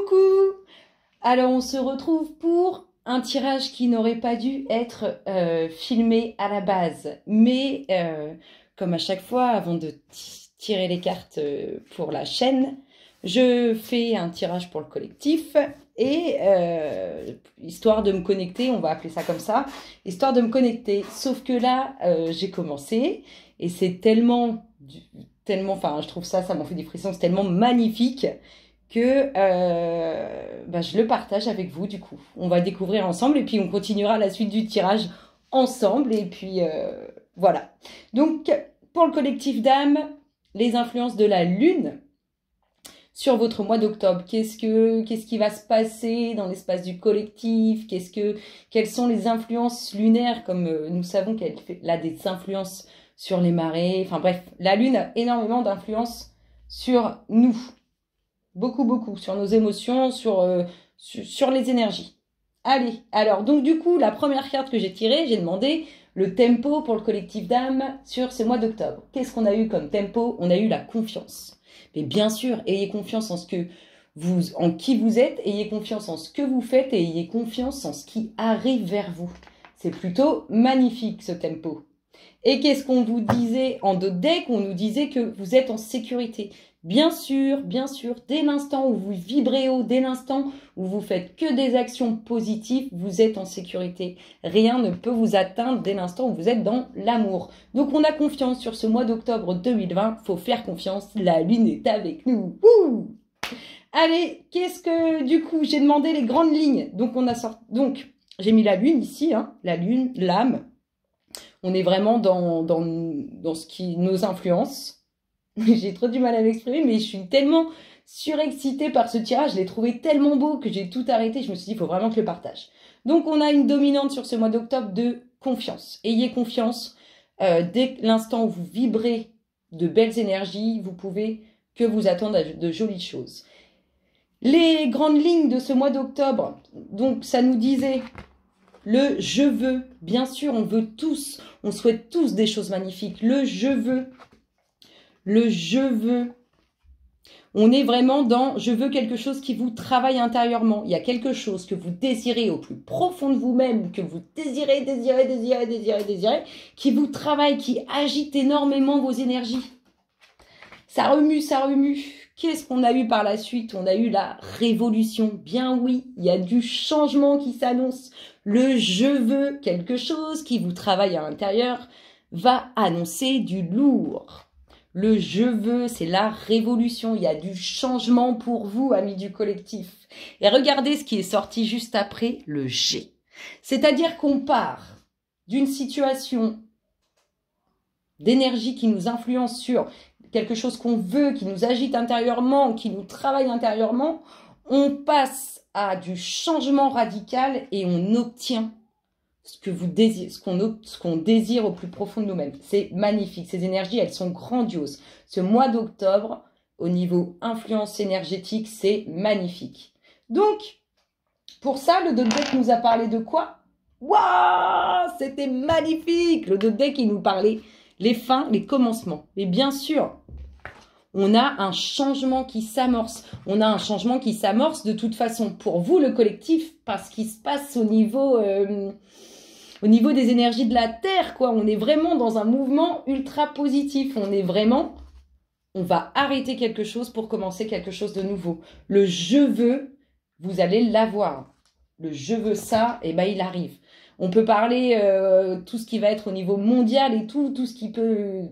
Coucou! Alors on se retrouve pour un tirage qui n'aurait pas dû être filmé à la base. Mais comme à chaque fois, avant de tirer les cartes pour la chaîne, je fais un tirage pour le collectif. Et histoire de me connecter, on va appeler ça comme ça, histoire de me connecter. Sauf que là, j'ai commencé et c'est tellement, enfin, je trouve ça m'en fait des frissons, c'est tellement magnifique que je le partage avec vous du coup. On va découvrir ensemble et puis on continuera la suite du tirage ensemble et puis voilà. Donc, pour le collectif d'âmes, les influences de la Lune sur votre mois d'octobre. Qu'est-ce qui va se passer dans l'espace du collectif? Quelles sont les influences lunaires, comme nous savons qu'elle fait là des influences sur les marées. Enfin bref, la Lune a énormément d'influence sur nous. Beaucoup, sur nos émotions, sur les énergies. Allez, alors, donc du coup, la première carte que j'ai tirée, j'ai demandé le tempo pour le collectif d'âmes sur ce mois d'octobre. Qu'est-ce qu'on a eu comme tempo? On a eu la confiance. Mais bien sûr, ayez confiance en qui vous êtes, ayez confiance en ce que vous faites et ayez confiance en ce qui arrive vers vous. C'est plutôt magnifique ce tempo. Et qu'est-ce qu'on vous disait en d'autres decks? On nous disait que vous êtes en sécurité. Bien sûr, dès l'instant où vous vibrez haut, dès l'instant où vous faites que des actions positives, vous êtes en sécurité. Rien ne peut vous atteindre dès l'instant où vous êtes dans l'amour. Donc on a confiance sur ce mois d'octobre 2020. Faut faire confiance, la Lune est avec nous. Wouh! Allez, du coup, j'ai demandé les grandes lignes. Donc j'ai mis la Lune ici, hein, la Lune, l'âme. On est vraiment dans nos influences. J'ai trop du mal à m'exprimer, mais je suis tellement surexcitée par ce tirage. Je l'ai trouvé tellement beau que j'ai tout arrêté. Je me suis dit, il faut vraiment que je le partage. Donc, on a une dominante sur ce mois d'octobre de confiance. Ayez confiance. Dès l'instant où vous vibrez de belles énergies, vous pouvez que vous attendre à de jolies choses. Les grandes lignes de ce mois d'octobre, donc ça nous disait... Le je veux, bien sûr, on souhaite tous des choses magnifiques. Le je veux. On est vraiment dans je veux quelque chose qui vous travaille intérieurement. Il y a quelque chose que vous désirez au plus profond de vous-même, que vous désirez, qui vous travaille, qui agite énormément vos énergies. Ça remue. Qu'est-ce qu'on a eu par la suite? On a eu la révolution. Bien oui, il y a du changement qui s'annonce. Le je veux, quelque chose qui vous travaille à l'intérieur, va annoncer du lourd. Le je veux, c'est la révolution. Il y a du changement pour vous, amis du collectif. Et regardez ce qui est sorti juste après, le G. C'est-à-dire qu'on part d'une situation d'énergie qui nous influence sur quelque chose qu'on veut, qui nous agite intérieurement, qui nous travaille intérieurement, on passe à du changement radical et on obtient ce qu'on désire au plus profond de nous-mêmes. C'est magnifique. Ces énergies, elles sont grandioses. Ce mois d'octobre, au niveau influence énergétique, c'est magnifique. Donc, pour ça, le deck nous a parlé de quoi? Waouh, c'était magnifique. Le deck, il nous parlait les fins, les commencements. Et bien sûr, on a un changement qui s'amorce. On a un changement qui s'amorce de toute façon pour vous, le collectif, parce qu'il se passe au niveau des énergies de la Terre, quoi. On est vraiment dans un mouvement ultra positif. On va arrêter quelque chose pour commencer quelque chose de nouveau. Le je veux, vous allez l'avoir. Le je veux ça, et ben il arrive. On peut parler tout ce qui va être au niveau mondial et tout ce qui peut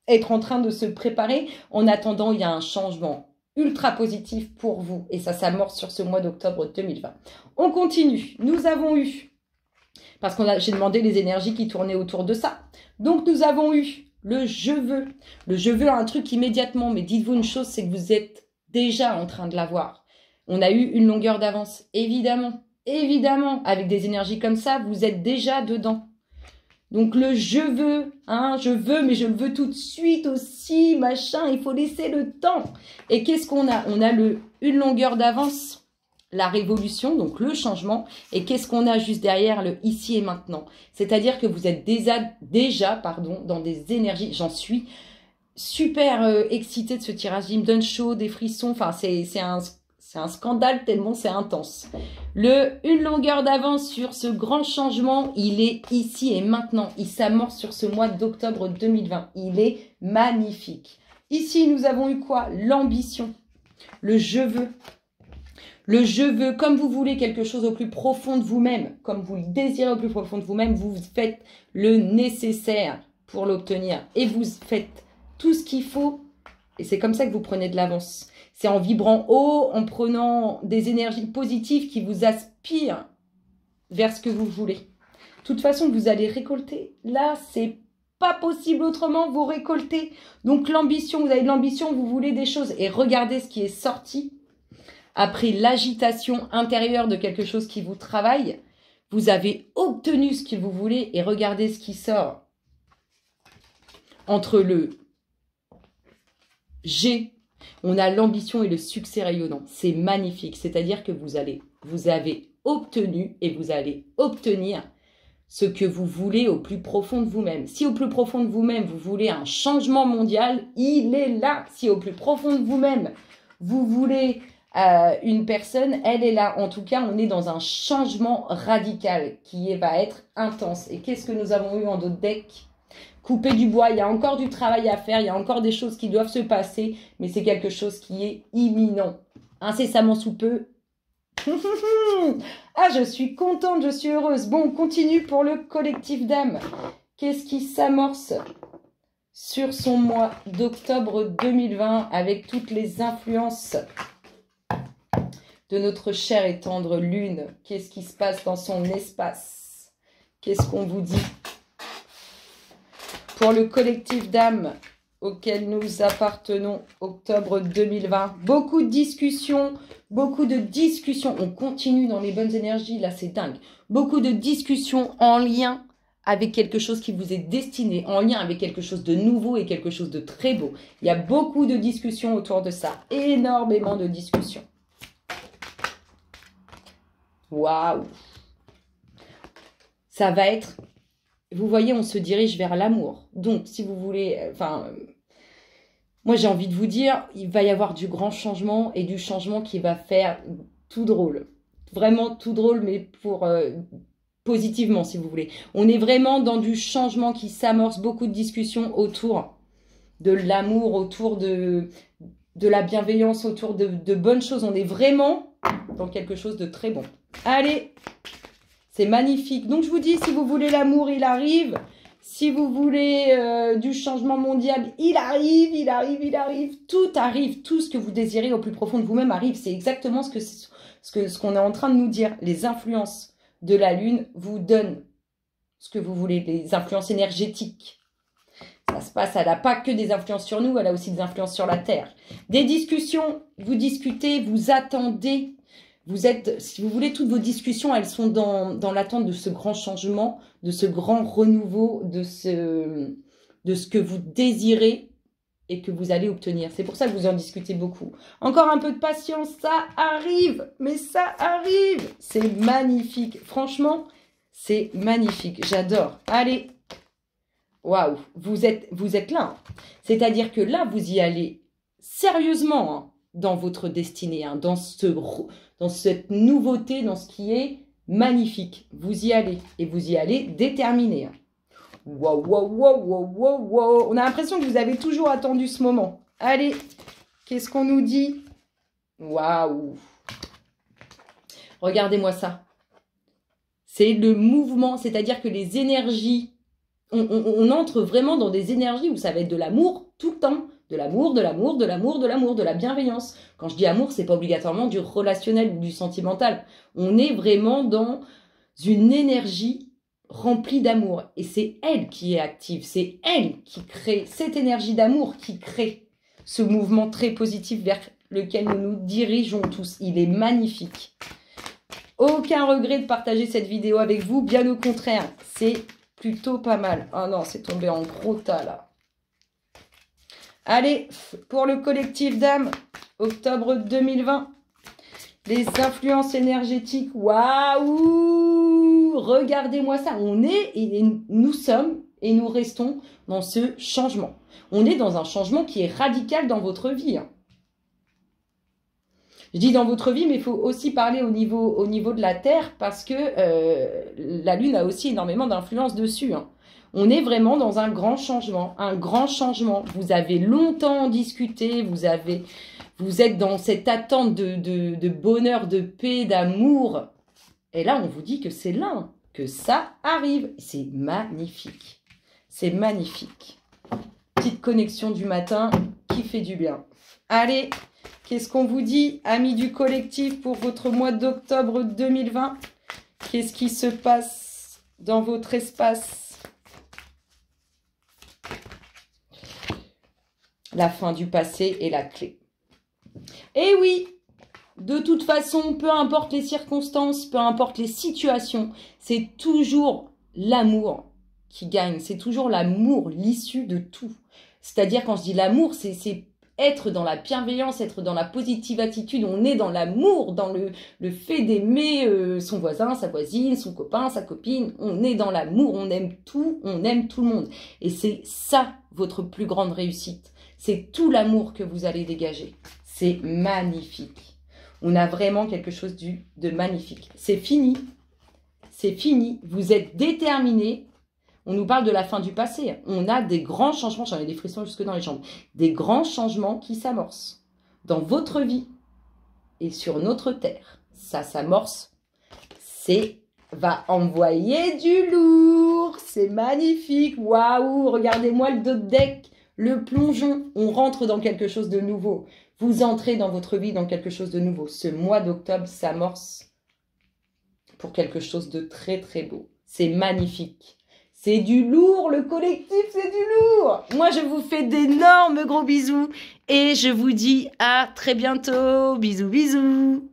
être en train de se préparer. En attendant, il y a un changement ultra positif pour vous. Et ça s'amorce sur ce mois d'octobre 2020. On continue. Nous avons eu, parce que j'ai demandé les énergies qui tournaient autour de ça. Donc, nous avons eu le je veux. Le je veux a un truc immédiatement. Mais dites-vous une chose, c'est que vous êtes déjà en train de l'avoir. On a eu une longueur d'avance, évidemment. Évidemment, avec des énergies comme ça, vous êtes déjà dedans. Donc le je veux, hein, je veux, mais je le veux tout de suite aussi, machin, il faut laisser le temps. Et qu'est-ce qu'on a? On a une longueur d'avance, la révolution, donc le changement. Et qu'est-ce qu'on a juste derrière, le ici et maintenant? C'est-à-dire que vous êtes déjà dans des énergies, j'en suis super excitée de ce tirage, il me donne chaud, des frissons, enfin c'est C'est un scandale tellement c'est intense. Une longueur d'avance sur ce grand changement, il est ici et maintenant. Il s'amorce sur ce mois d'octobre 2020. Il est magnifique. Ici, nous avons eu quoi? L'ambition, le je veux. Le je veux, comme vous voulez quelque chose au plus profond de vous-même, comme vous le désirez au plus profond de vous-même, vous faites le nécessaire pour l'obtenir. Et vous faites tout ce qu'il faut. Et c'est comme ça que vous prenez de l'avance. C'est en vibrant haut, en prenant des énergies positives qui vous aspirent vers ce que vous voulez. De toute façon, vous allez récolter. Là, c'est pas possible autrement, vous récoltez. Donc l'ambition, vous avez de l'ambition, vous voulez des choses. Et regardez ce qui est sorti. Après l'agitation intérieure de quelque chose qui vous travaille, vous avez obtenu ce que vous voulez et regardez ce qui sort. Entre le G, on a l'ambition et le succès rayonnant. C'est magnifique. C'est-à-dire que vous avez obtenu et vous allez obtenir ce que vous voulez au plus profond de vous-même. Si au plus profond de vous-même, vous voulez un changement mondial, il est là. Si au plus profond de vous-même, vous voulez une personne, elle est là. En tout cas, on est dans un changement radical qui va être intense. Et qu'est-ce que nous avons eu en d'autres decks? Couper du bois, il y a encore du travail à faire, il y a encore des choses qui doivent se passer, mais c'est quelque chose qui est imminent. Incessamment sous peu. Ah, je suis contente, je suis heureuse. Bon, on continue pour le collectif d'âme. Qu'est-ce qui s'amorce sur son mois d'octobre 2020 avec toutes les influences de notre chère et tendre lune? Qu'est-ce qui se passe dans son espace? Qu'est-ce qu'on vous dit? Pour le collectif d'âme auquel nous appartenons, octobre 2020. Beaucoup de discussions, On continue dans les bonnes énergies, là c'est dingue. Beaucoup de discussions en lien avec quelque chose qui vous est destiné, en lien avec quelque chose de nouveau et quelque chose de très beau. Il y a beaucoup de discussions autour de ça, énormément de discussions. Waouh! Ça va être... Vous voyez, on se dirige vers l'amour. Donc, si vous voulez... moi, j'ai envie de vous dire, il va y avoir du grand changement et du changement qui va faire tout drôle. Vraiment tout drôle, mais pour... positivement, si vous voulez. On est vraiment dans du changement qui s'amorce, beaucoup de discussions autour de l'amour, autour de la bienveillance, autour de bonnes choses. On est vraiment dans quelque chose de très bon. Allez, c'est magnifique. Donc, je vous dis, si vous voulez l'amour, il arrive. Si vous voulez du changement mondial, il arrive, il arrive, il arrive. Tout arrive. Tout ce que vous désirez au plus profond de vous-même arrive. C'est exactement ce qu'on est en train de nous dire. Les influences de la Lune vous donnent ce que vous voulez. Les influences énergétiques. Ça se passe, elle n'a pas que des influences sur nous, elle a aussi des influences sur la Terre. Des discussions, vous discutez, vous attendez. Vous êtes, si vous voulez, toutes vos discussions, elles sont dans l'attente de ce grand changement, de ce grand renouveau, de ce que vous désirez et que vous allez obtenir. C'est pour ça que vous en discutez beaucoup. Encore un peu de patience, ça arrive, mais ça arrive. C'est magnifique. Franchement, c'est magnifique. J'adore. Allez. Waouh, vous êtes là. C'est-à-dire que là, vous y allez sérieusement, hein, dans votre destinée, hein, dans cette nouveauté, dans ce qui est magnifique. Vous y allez. Et vous y allez déterminé. Hein. Waouh, waouh, waouh, waouh, waouh, waouh. On a l'impression que vous avez toujours attendu ce moment. Allez, qu'est-ce qu'on nous dit? Waouh. Regardez-moi ça. C'est le mouvement, c'est-à-dire que les énergies, on entre vraiment dans des énergies où ça va être de l'amour tout le temps. De l'amour, de l'amour, de l'amour, de l'amour, de la bienveillance. Quand je dis amour, c'est pas obligatoirement du relationnel ou du sentimental. On est vraiment dans une énergie remplie d'amour. Et c'est elle qui est active. C'est elle qui crée cette énergie d'amour, qui crée ce mouvement très positif vers lequel nous nous dirigeons tous. Il est magnifique. Aucun regret de partager cette vidéo avec vous. Bien au contraire, c'est plutôt pas mal. Ah non, c'est tombé en gros tas là. Allez, pour le collectif d'âme, octobre 2020, les influences énergétiques, waouh! Regardez-moi ça, on est, et nous sommes, et nous restons dans ce changement. On est dans un changement qui est radical dans votre vie. Hein. Je dis dans votre vie, mais il faut aussi parler au niveau de la Terre parce que la Lune a aussi énormément d'influence dessus. Hein. On est vraiment dans un grand changement, un grand changement. Vous avez longtemps discuté, vous êtes dans cette attente de bonheur, de paix, d'amour. Et là, on vous dit que c'est là, que ça arrive. C'est magnifique. C'est magnifique. Petite connexion du matin qui fait du bien. Allez, qu'est-ce qu'on vous dit, amis du collectif, pour votre mois d'octobre 2020? Qu'est-ce qui se passe dans votre espace? La fin du passé est la clé. Et oui, de toute façon, peu importe les circonstances, peu importe les situations, c'est toujours l'amour qui gagne. C'est toujours l'amour, l'issue de tout. C'est-à-dire, quand je dis l'amour, c'est être dans la bienveillance, être dans la positive attitude. On est dans l'amour, dans le fait d'aimer son voisin, sa voisine, son copain, sa copine. On est dans l'amour, on aime tout le monde. Et c'est ça, votre plus grande réussite. C'est tout l'amour que vous allez dégager. C'est magnifique. On a vraiment quelque chose de magnifique. C'est fini. C'est fini. Vous êtes déterminés. On nous parle de la fin du passé. On a des grands changements. J'en ai des frissons jusque dans les jambes. Des grands changements qui s'amorcent dans votre vie et sur notre terre. Ça s'amorce. Va envoyer du lourd. C'est magnifique. Waouh. Regardez-moi le dos de deck. Le plongeon, on rentre dans quelque chose de nouveau. Vous entrez dans votre vie dans quelque chose de nouveau. Ce mois d'octobre s'amorce pour quelque chose de très très beau. C'est magnifique. C'est du lourd, le collectif, c'est du lourd. Moi, je vous fais d'énormes gros bisous et je vous dis à très bientôt. Bisous, bisous.